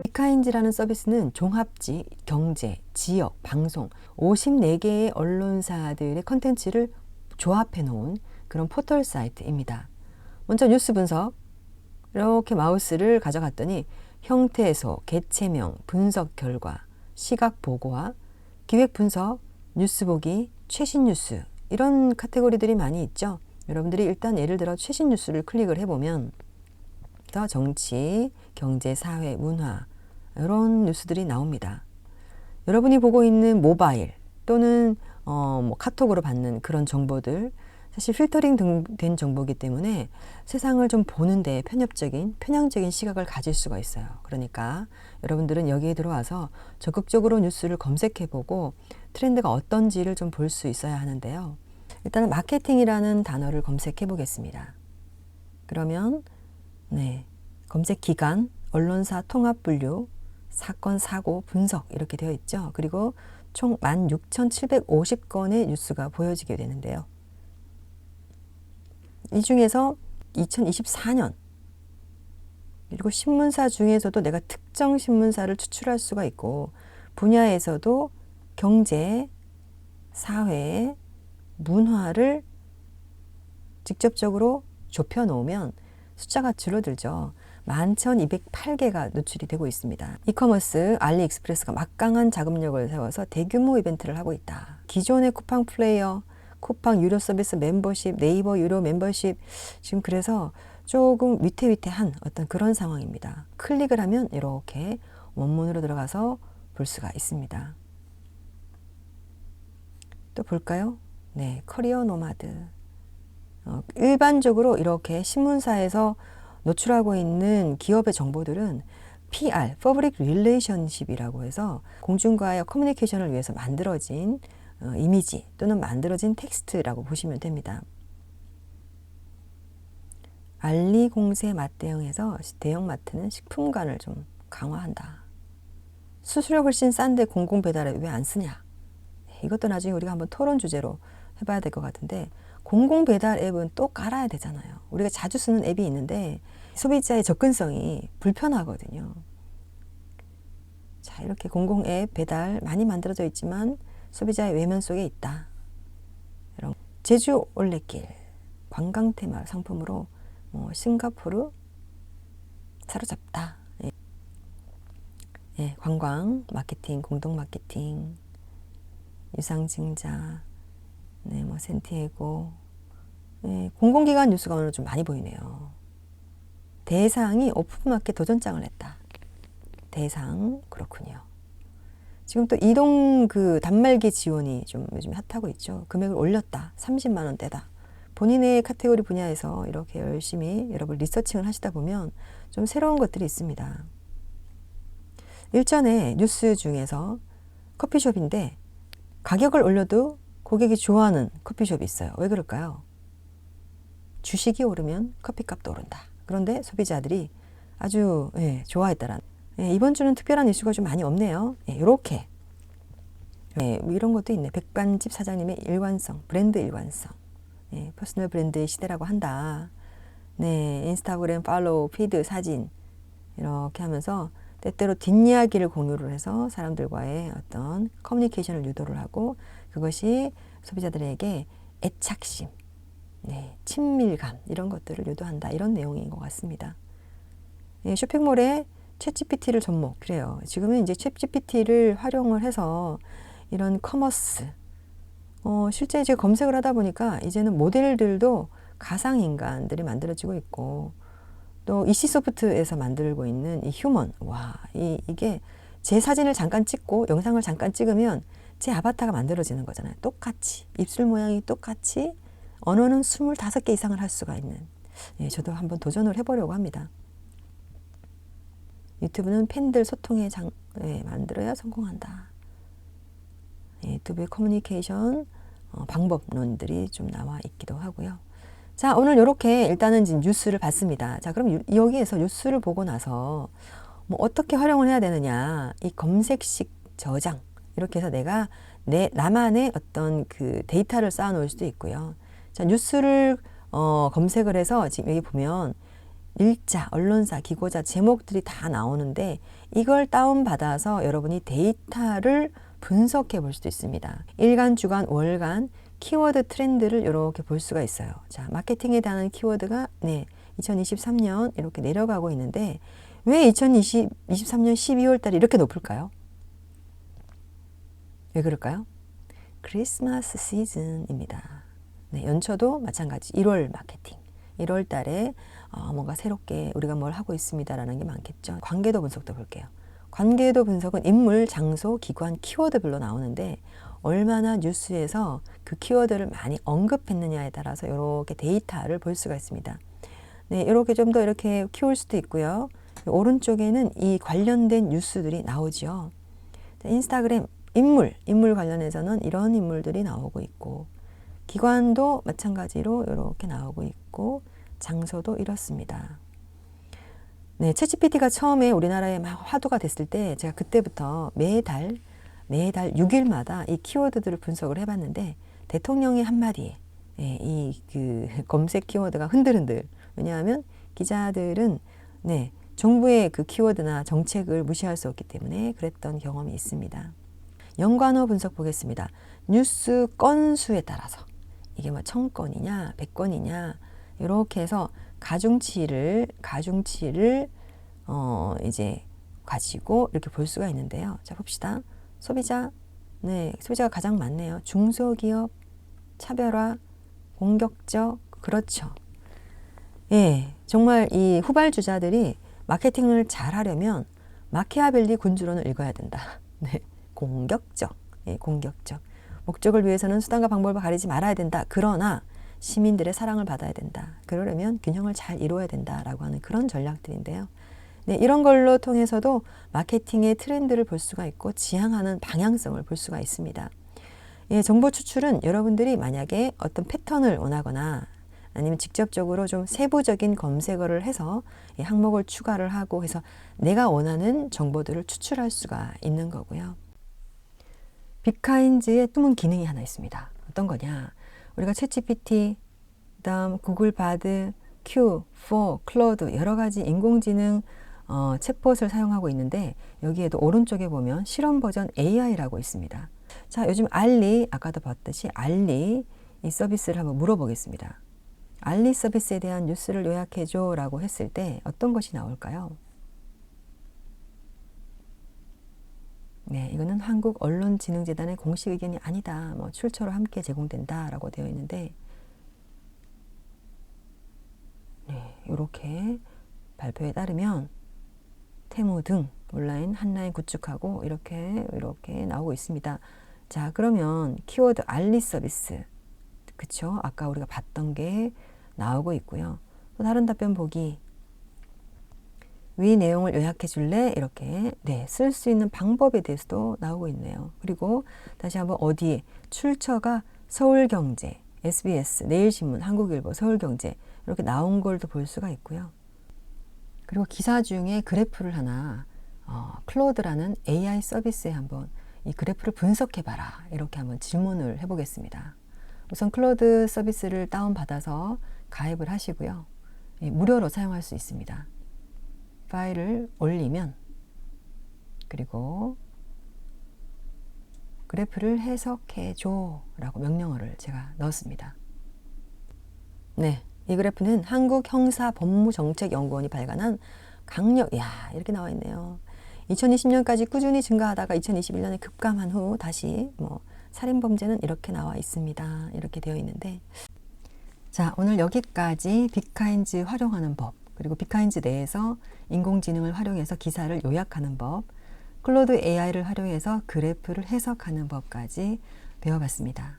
비카인지라는 서비스는 종합지, 경제, 지역, 방송 54개의 언론사들의 컨텐츠를 조합해 놓은 그런 포털 사이트입니다. 먼저 뉴스 분석, 이렇게 마우스를 가져갔더니 형태 해소, 개체명, 분석 결과, 시각 보고와 기획 분석, 뉴스 보기, 최신 뉴스 이런 카테고리들이 많이 있죠. 여러분들이 일단 예를 들어 최신 뉴스를 클릭을 해보면 정치, 경제, 사회, 문화 이런 뉴스들이 나옵니다. 여러분이 보고 있는 모바일 또는 카톡으로 받는 그런 정보들 사실 필터링 된 정보이기 때문에 세상을 좀 보는데 편향적인 시각을 가질 수가 있어요. 그러니까 여러분들은 여기에 들어와서 적극적으로 뉴스를 검색해보고 트렌드가 어떤지를 좀 볼 수 있어야 하는데요. 일단은 마케팅이라는 단어를 검색해 보겠습니다. 그러면 검색 기간, 언론사 통합 분류, 사건, 사고, 분석 이렇게 되어 있죠. 그리고 총 16,750건의 뉴스가 보여지게 되는데요. 이 중에서 2024년 그리고 신문사 중에서도 내가 특정 신문사를 추출할 수가 있고 분야에서도 경제, 사회, 문화를 직접적으로 좁혀 놓으면 숫자가 줄어들죠. 11,208개가 노출이 되고 있습니다. 이커머스 알리익스프레스가 막강한 자금력을 세워서 대규모 이벤트를 하고 있다. 기존의 쿠팡 플레이어, 쿠팡 유료 서비스 멤버십, 네이버 유료 멤버십 지금 그래서 조금 위태위태한 어떤 그런 상황입니다. 클릭을 하면 이렇게 원문으로 들어가서 볼 수가 있습니다. 또 볼까요? 커리어 노마드. 일반적으로 이렇게 신문사에서 노출하고 있는 기업의 정보들은 PR, Public Relationship이라고 해서 공중과의 커뮤니케이션을 위해서 만들어진 이미지 또는 만들어진 텍스트라고 보시면 됩니다. 알리 공세 맞대응해서 대형마트는 식품관을 좀 강화한다. 수수료 훨씬 싼데 공공배달에 왜 안 쓰냐? 이것도 나중에 우리가 한번 토론 주제로 해봐야 될 것 같은데 공공배달 앱은 또 깔아야 되잖아요. 우리가 자주 쓰는 앱이 있는데 소비자의 접근성이 불편하거든요. 자, 이렇게 공공앱 배달 많이 만들어져 있지만 소비자의 외면 속에 있다. 이런 제주 올레길 관광 테마 상품으로 싱가포르 사로잡다. 관광 마케팅, 공동 마케팅, 유상증자, 센티에고, 공공기관 뉴스가 오늘 좀 많이 보이네요. 대상이 오픈마켓 도전장을 냈다. 대상 그렇군요. 지금 또 이동 단말기 지원이 좀 요즘 핫하고 있죠. 금액을 올렸다. 30만 원대다. 본인의 카테고리 분야에서 이렇게 열심히 여러분 리서칭을 하시다 보면 좀 새로운 것들이 있습니다. 일전에 뉴스 중에서 커피숍인데 가격을 올려도 고객이 좋아하는 커피숍이 있어요. 왜 그럴까요? 주식이 오르면 커피값도 오른다. 그런데 소비자들이 아주 좋아했다라는. 이번 주는 특별한 이슈가 좀 많이 없네요. 이렇게 이런 것도 있네. 백반집 사장님의 일관성, 브랜드 일관성. 퍼스널 브랜드의 시대라고 한다. 인스타그램 팔로우, 피드, 사진 이렇게 하면서 때때로 뒷이야기를 공유를 해서 사람들과의 어떤 커뮤니케이션을 유도를 하고 그것이 소비자들에게 애착심, 친밀감 이런 것들을 유도한다. 이런 내용인 것 같습니다. 쇼핑몰에 챗GPT를 접목. 그래요. 지금은 이제 챗GPT를 활용을 해서 이런 커머스 실제 이제 검색을 하다 보니까 이제는 모델들도 가상인간들이 만들어지고 있고 또 이시소프트에서 만들고 있는 이 휴먼, 이게 제 사진을 잠깐 찍고 영상을 잠깐 찍으면 제 아바타가 만들어지는 거잖아요. 똑같이 입술 모양이 똑같이 언어는 25개 이상을 할 수가 있는. 저도 한번 도전을 해보려고 합니다. 유튜브는 팬들 소통에 만들어야 성공한다. 유튜브의 커뮤니케이션 방법론들이 좀 나와 있기도 하고요. 자, 오늘 이렇게 일단은 지금 뉴스를 봤습니다. 자, 그럼 여기에서 뉴스를 보고 나서 어떻게 활용을 해야 되느냐. 이 검색식 저장. 이렇게 해서 내가 나만의 어떤 그 데이터를 쌓아 놓을 수도 있고요. 자, 뉴스를 검색을 해서 지금 여기 보면 일자, 언론사, 기고자, 제목들이 다 나오는데 이걸 다운받아서 여러분이 데이터를 분석해 볼 수도 있습니다. 일간, 주간, 월간 키워드 트렌드를 이렇게 볼 수가 있어요. 자, 마케팅에 대한 키워드가 2023년 이렇게 내려가고 있는데 왜 2023년 12월 달에 이렇게 높을까요? 왜 그럴까요? 크리스마스 시즌입니다. 네, 연초도 마찬가지 1월 마케팅. 1월 달에 뭔가 새롭게 우리가 뭘 하고 있습니다라는 게 많겠죠. 관계도 분석도 볼게요. 관계도 분석은 인물, 장소, 기관, 키워드별로 나오는데 얼마나 뉴스에서 그 키워드를 많이 언급했느냐에 따라서 이렇게 데이터를 볼 수가 있습니다. 네, 이렇게 좀 더 이렇게 키울 수도 있고요. 오른쪽에는 이 관련된 뉴스들이 나오죠. 인스타그램 인물 관련해서는 이런 인물들이 나오고 있고 기관도 마찬가지로 이렇게 나오고 있고 장소도 이렇습니다. 네, 챗GPT가 처음에 우리나라에 막 화두가 됐을 때 제가 그때부터 매달 6일마다 이 키워드들을 분석을 해봤는데 대통령의 한마디에 이 그 검색 키워드가 흔들흔들. 왜냐하면 기자들은 정부의 그 키워드나 정책을 무시할 수 없기 때문에 그랬던 경험이 있습니다. 연관어 분석 보겠습니다. 뉴스 건수에 따라서 이게 뭐 1000건이냐 100건이냐 이렇게 해서 가중치를 이제 가지고 이렇게 볼 수가 있는데요. 자, 봅시다. 소비자가 가장 많네요. 중소기업, 차별화, 공격적, 그렇죠. 예, 정말 이 후발주자들이 마케팅을 잘 하려면 마키아벨리 군주론을 읽어야 된다. 네, 공격적, 공격적. 목적을 위해서는 수단과 방법을 가리지 말아야 된다. 그러나 시민들의 사랑을 받아야 된다. 그러려면 균형을 잘 이루어야 된다라고 하는 그런 전략들인데요. 네, 이런 걸로 통해서도 마케팅의 트렌드를 볼 수가 있고 지향하는 방향성을 볼 수가 있습니다. 예, 정보 추출은 여러분들이 만약에 어떤 패턴을 원하거나 아니면 직접적으로 좀 세부적인 검색어를 해서 항목을 추가를 하고 해서 내가 원하는 정보들을 추출할 수가 있는 거고요. 빅카인즈의 숨은 기능이 하나 있습니다. 어떤 거냐? 우리가 챗GPT, 그다음 구글 바드, Q4, 클로드 여러 가지 인공지능 챗봇을 사용하고 있는데 여기에도 오른쪽에 보면 실험 버전 AI라고 있습니다. 자, 요즘 알리, 아까도 봤듯이 알리 이 서비스를 한번 물어보겠습니다. 알리 서비스에 대한 뉴스를 요약해줘 라고 했을 때 어떤 것이 나올까요? 네, 이거는 한국언론진흥재단의 공식 의견이 아니다. 뭐 출처로 함께 제공된다 라고 되어 있는데 이렇게 발표에 따르면 테무 등 온라인 한라인 구축하고 이렇게 나오고 있습니다. 자, 그러면 키워드 알리 서비스, 그쵸? 아까 우리가 봤던 게 나오고 있고요. 또 다른 답변 보기, 위 내용을 요약해 줄래? 이렇게 쓸 수 있는 방법에 대해서도 나오고 있네요. 그리고 다시 한번 어디에 출처가 서울경제, SBS, 내일신문, 한국일보, 서울경제 이렇게 나온 걸 또 볼 수가 있고요. 그리고 기사 중에 그래프를 하나 클로드라는 AI 서비스에 한번 이 그래프를 분석해봐라 이렇게 한번 질문을 해보겠습니다. 우선 클로드 서비스를 다운받아서 가입을 하시고요. 무료로 사용할 수 있습니다. 파일을 올리면 그리고 그래프를 해석해줘 라고 명령어를 제가 넣었습니다. 네, 이 그래프는 한국형사법무정책연구원이 발간한 강력, 이렇게 나와 있네요. 2020년까지 꾸준히 증가하다가 2021년에 급감한 후 다시 살인범죄는 이렇게 나와 있습니다. 이렇게 되어 있는데, 자, 오늘 여기까지 빅카인즈 활용하는 법, 그리고 빅카인즈 내에서 인공지능을 활용해서 기사를 요약하는 법, 클로드 AI를 활용해서 그래프를 해석하는 법까지 배워봤습니다.